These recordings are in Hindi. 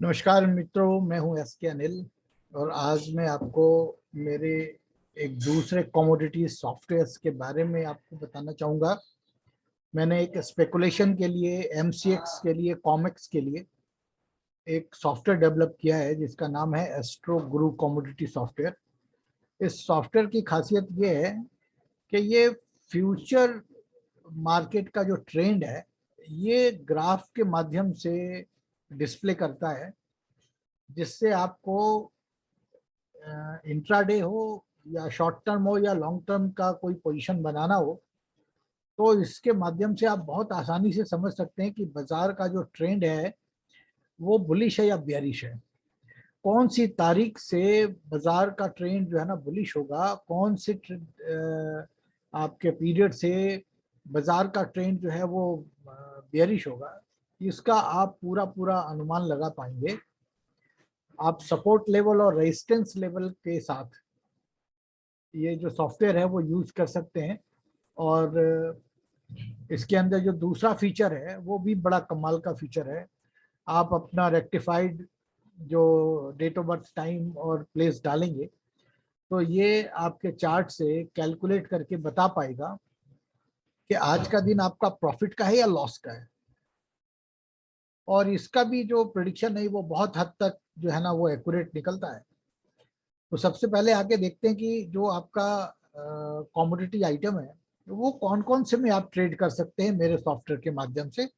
नमस्कार मित्रों, मैं हूं एस के अनिल और आज मैं आपको मेरे एक दूसरे कमोडिटी सॉफ्टवेयर्स के बारे में आपको बताना चाहूँगा। मैंने एक स्पेकुलेशन के लिए, एमसीएक्स के लिए, कॉमेक्स के लिए एक सॉफ्टवेयर डेवलप किया है जिसका नाम है एस्ट्रो गुरु कमोडिटी सॉफ्टवेयर। इस सॉफ्टवेयर की खासियत ये है कि ये फ्यूचर मार्केट का जो ट्रेंड है ये ग्राफ के माध्यम से डिस्प्ले करता है, जिससे आपको इंट्राडे हो या शॉर्ट टर्म हो या लॉन्ग टर्म का कोई पोजीशन बनाना हो, तो इसके माध्यम से आप बहुत आसानी से समझ सकते हैं कि बाजार का जो ट्रेंड है वो बुलिश है या बेयरिश है। कौन सी तारीख से बाजार का ट्रेंड जो है ना बुलिश होगा, कौन सी आपके पीरियड से बाजार का ट्रेंड जो है वो बेयरिश होगा, इसका आप पूरा पूरा अनुमान लगा पाएंगे। आप सपोर्ट लेवल और रेजिस्टेंस लेवल के साथ ये जो सॉफ्टवेयर है वो यूज कर सकते हैं। और इसके अंदर जो दूसरा फीचर है वो भी बड़ा कमाल का फीचर है। आप अपना रेक्टिफाइड जो डेट ऑफ बर्थ, टाइम और प्लेस डालेंगे तो ये आपके चार्ट से कैलकुलेट करके बता पाएगा कि आज का दिन आपका प्रॉफिट का है या लॉस का है। और इसका भी जो प्रेडिक्शन है वो बहुत हद तक जो है ना वो एक्यूरेट निकलता है। तो सबसे पहले आके देखते हैं कि जो आपका कमोडिटी आइटम है वो कौन कौन से में आप ट्रेड कर सकते हैं मेरे सॉफ्टवेयर के माध्यम से।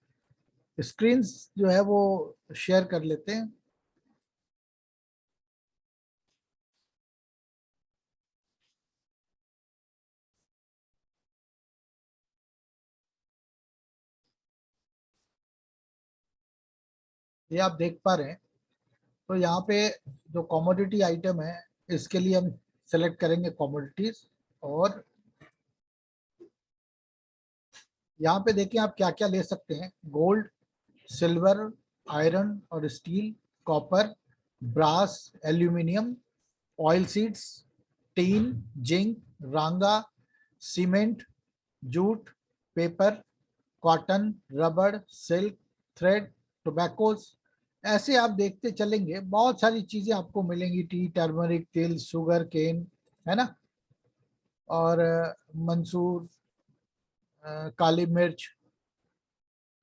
स्क्रीन जो है वो शेयर कर लेते हैं। ये आप देख पा रहे हैं। तो यहाँ पे जो कमोडिटी आइटम है इसके लिए हम सेलेक्ट करेंगे कमोडिटीज। और यहाँ पे देखिए आप क्या क्या ले सकते हैं। गोल्ड, सिल्वर, आयरन और steel, copper, brass, aluminium, oil seeds, tin, zinc, रांगा, सीमेंट, जूट, पेपर, कॉटन, रबड़, सिल्क, थ्रेड, टोबैकोस। ऐसे आप देखते चलेंगे बहुत सारी चीजें आपको मिलेंगी। टी, टर्मरिक, तिल, शुगर केन, है ना, और मंसूर, काली मिर्च,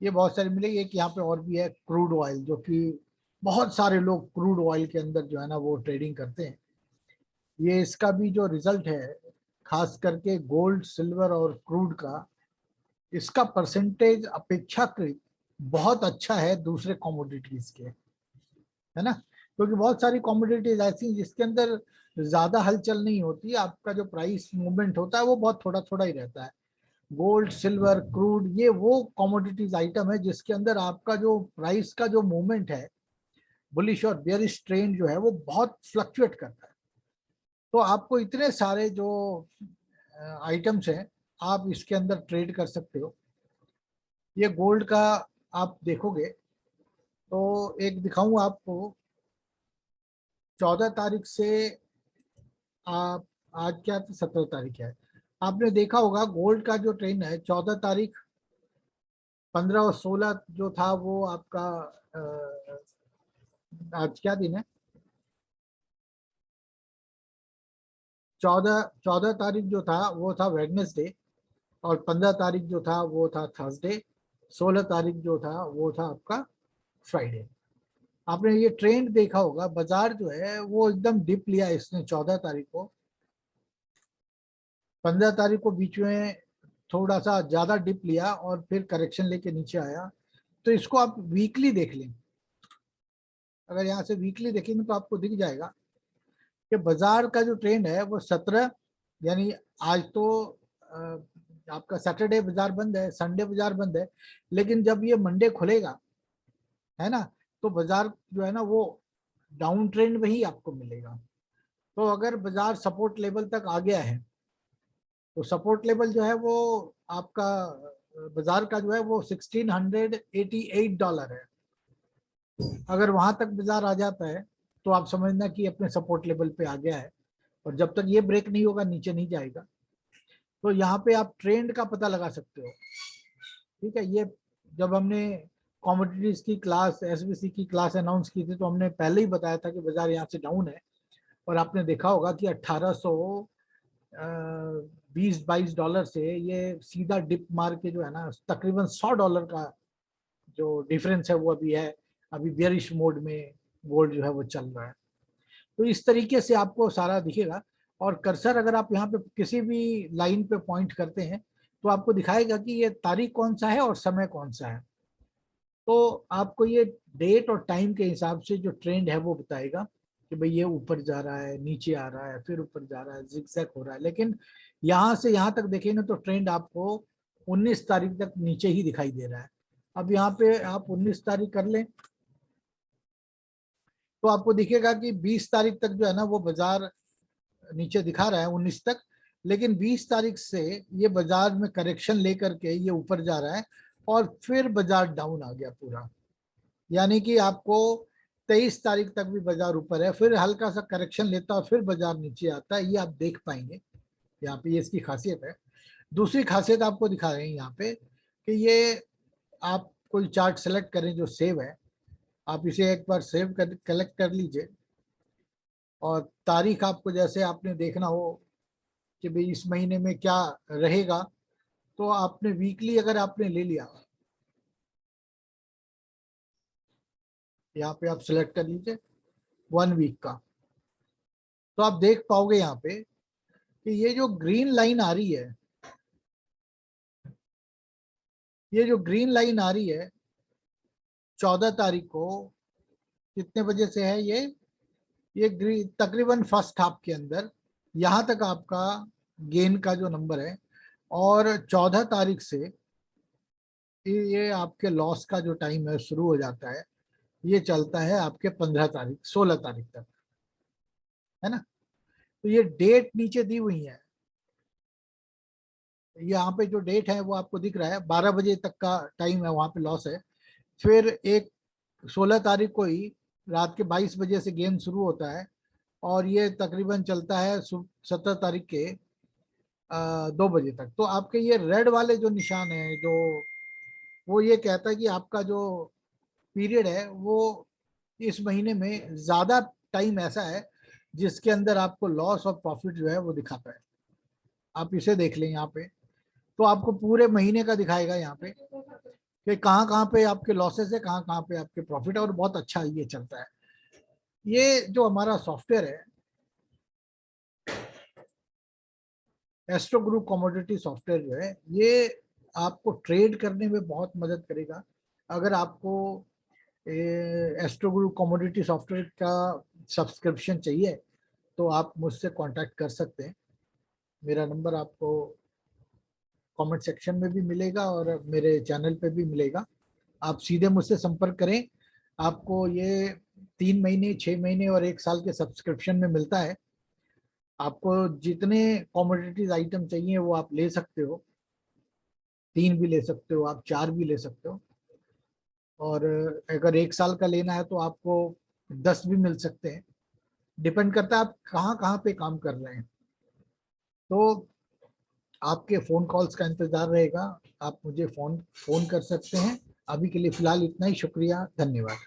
ये बहुत सारी मिलेगी। एक यहाँ पे और भी है क्रूड ऑयल, जो कि बहुत सारे लोग क्रूड ऑयल के अंदर जो है ना वो ट्रेडिंग करते हैं। ये इसका भी जो रिजल्ट है, खास करके गोल्ड, सिल्वर और क्रूड का, इसका परसेंटेज अपेक्षाकृत बहुत अच्छा है दूसरे कमोडिटीज के, है ना। क्योंकि बहुत सारी कमोडिटीज ऐसी हैं जिसके अंदर ज्यादा हलचल नहीं होती, आपका जो प्राइस मूवमेंट होता है वो बहुत थोड़ा थोड़ा ही रहता है। गोल्ड, सिल्वर, क्रूड, ये वो कमोडिटीज आइटम है जिसके अंदर आपका जो प्राइस का जो मूवमेंट है, बुलिश और बेयरिश ट्रेंड जो है वो बहुत फ्लक्चुएट करता है। तो आपको इतने सारे जो आइटम्स हैं आप इसके अंदर ट्रेड कर सकते हो। ये गोल्ड का आप देखोगे तो एक दिखाऊं आपको। 14 तारीख से आप, आज क्या 17 तारीख है, आपने देखा होगा गोल्ड का जो ट्रेंड है 14 तारीख, 15 और 16 जो था वो आपका आज क्या दिन है, 14 तारीख जो था वो था वेडनेसडे, और 15 तारीख जो था वो था थर्सडे, 16 तारीख जो था वो था आपका फ्राइडे। आपने ये ट्रेंड देखा होगा, बाजार जो है वो एकदम डिप लिया इसने 14 तारीख को। 15 तारीख को बीच में थोड़ा सा ज्यादा डिप लिया और फिर करेक्शन लेके नीचे आया। तो इसको आप वीकली देख लें। अगर यहाँ से वीकली देखेंगे तो आपको दिख जाएगा कि बाजार का जो ट्रेंड है वो 17, यानी आज तो आपका सैटरडे बाजार बंद है, संडे बाजार बंद है, लेकिन जब ये मंडे खुलेगा, है ना, तो बाजार जो है ना वो डाउन ट्रेंड में ही आपको मिलेगा। तो अगर बाजार सपोर्ट लेवल तक आ गया है तो सपोर्ट लेवल जो है वो आपका बाजार का जो है वो $1688 है। अगर वहां तक बाजार आ जाता है तो आप समझना कि अपने सपोर्ट लेवल पे आ गया है, और जब तक ये ब्रेक नहीं होगा नीचे नहीं जाएगा। तो यहाँ पे आप ट्रेंड का पता लगा सकते हो। ठीक है, ये जब हमने कमोडिटीज की क्लास, एसबीसी की क्लास अनाउंस की थी, तो हमने पहले ही बताया था कि बाजार यहाँ से डाउन है। और आपने देखा होगा कि 1820-22 से ये सीधा डिप मार के जो है ना तकरीबन $100 का जो डिफरेंस है वो अभी है। अभी बेयरिश मोड में गोल्ड जो है वो चल रहा है। तो इस तरीके से आपको सारा दिखेगा। और कर्सर अगर आप यहाँ पे किसी भी लाइन पे पॉइंट करते हैं तो आपको दिखाएगा कि ये तारीख कौन सा है और समय कौन सा है। तो आपको ये डेट और टाइम के हिसाब से जो ट्रेंड है वो बताएगा कि भाई ये ऊपर जा रहा है, नीचे आ रहा है, फिर ऊपर जा रहा है, जिगजैग हो रहा है। लेकिन यहाँ से यहाँ तक देखेंगे तो ट्रेंड आपको 19 तारीख तक नीचे ही दिखाई दे रहा है। अब यहाँ पे आप 19 तारीख कर लें तो आपको दिखेगा कि 20 तारीख तक जो है ना वो बाजार नीचे दिखा रहा है, 19 तक। लेकिन 20 तारीख से ये बाजार में करेक्शन लेकर के ये ऊपर जा रहा है और फिर बाजार डाउन आ गया पूरा। यानी कि आपको 23 तारीख तक भी बाजार ऊपर है, फिर हल्का सा करेक्शन लेता है, फिर बाजार नीचे आता है। ये आप देख पाएंगे यहाँ पे, ये इसकी खासियत है। दूसरी खासियत आपको दिखा रहे हैं यहाँ पे कि ये आप कोई चार्ट सेलेक्ट करें जो सेव है, आप इसे एक बार सेव कर कलेक्ट कर लीजिए। और तारीख आपको जैसे आपने देखना हो कि भाई इस महीने में क्या रहेगा, तो आपने वीकली अगर आपने ले लिया, यहाँ पे आप सिलेक्ट कर लीजिए 1 वीक का, तो आप देख पाओगे यहाँ पे कि ये जो ग्रीन लाइन आ रही है, ये जो ग्रीन लाइन आ रही है 14 तारीख को कितने बजे से है ये तकरीबन फर्स्ट हाफ के अंदर यहाँ तक आपका गेन का जो नंबर है। और 14 तारीख से ये आपके लॉस का जो टाइम है शुरू हो जाता है। ये चलता है आपके 15 तारीख 16 तारीख तक, है ना। तो ये डेट नीचे दी हुई है, यहाँ पे जो डेट है वो आपको दिख रहा है, 12 बजे तक का टाइम है, वहां पे लॉस है। फिर एक 16 तारीख को ही रात के 22 बजे से गेम शुरू होता है और ये तकरीबन चलता है 17 तारीख के 2 बजे तक। तो आपके ये रेड वाले जो निशान है जो वो ये कहता है कि आपका जो पीरियड है वो इस महीने में ज्यादा टाइम ऐसा है जिसके अंदर आपको लॉस और प्रॉफिट जो है वो दिखाता है। आप इसे देख लें यहाँ पे, तो आपको पूरे महीने का दिखाएगा यहाँ पे कि कहाँ कहाँ पे आपके लॉसेस है, कहाँ कहाँ पे आपके प्रॉफिट है। और बहुत अच्छा ये चलता है। ये जो हमारा सॉफ्टवेयर है एस्ट्रो गुरु कमोडिटी सॉफ्टवेयर जो है ये आपको ट्रेड करने में बहुत मदद करेगा। अगर आपको एस्ट्रो गुरु कमोडिटी सॉफ्टवेयर का सब्सक्रिप्शन चाहिए तो आप मुझसे कांटेक्ट कर सकते हैं। मेरा नंबर आपको कमेंट सेक्शन में भी मिलेगा और मेरे चैनल पे भी मिलेगा। आप सीधे मुझसे संपर्क करें। आपको ये 3 महीने, 6 महीने और 1 साल के सब्सक्रिप्शन में मिलता है। आपको जितने कमोडिटीज आइटम चाहिए वो आप ले सकते हो, 3 भी ले सकते हो, आप 4 भी ले सकते हो। और अगर 1 साल का लेना है तो आपको 10 भी मिल सकते हैं। डिपेंड करता है आप कहाँ कहाँ पे काम कर रहे हैं। तो आपके फ़ोन कॉल्स का इंतज़ार रहेगा। आप मुझे फ़ोन कर सकते हैं। अभी के लिए फ़िलहाल इतना ही। शुक्रिया, धन्यवाद।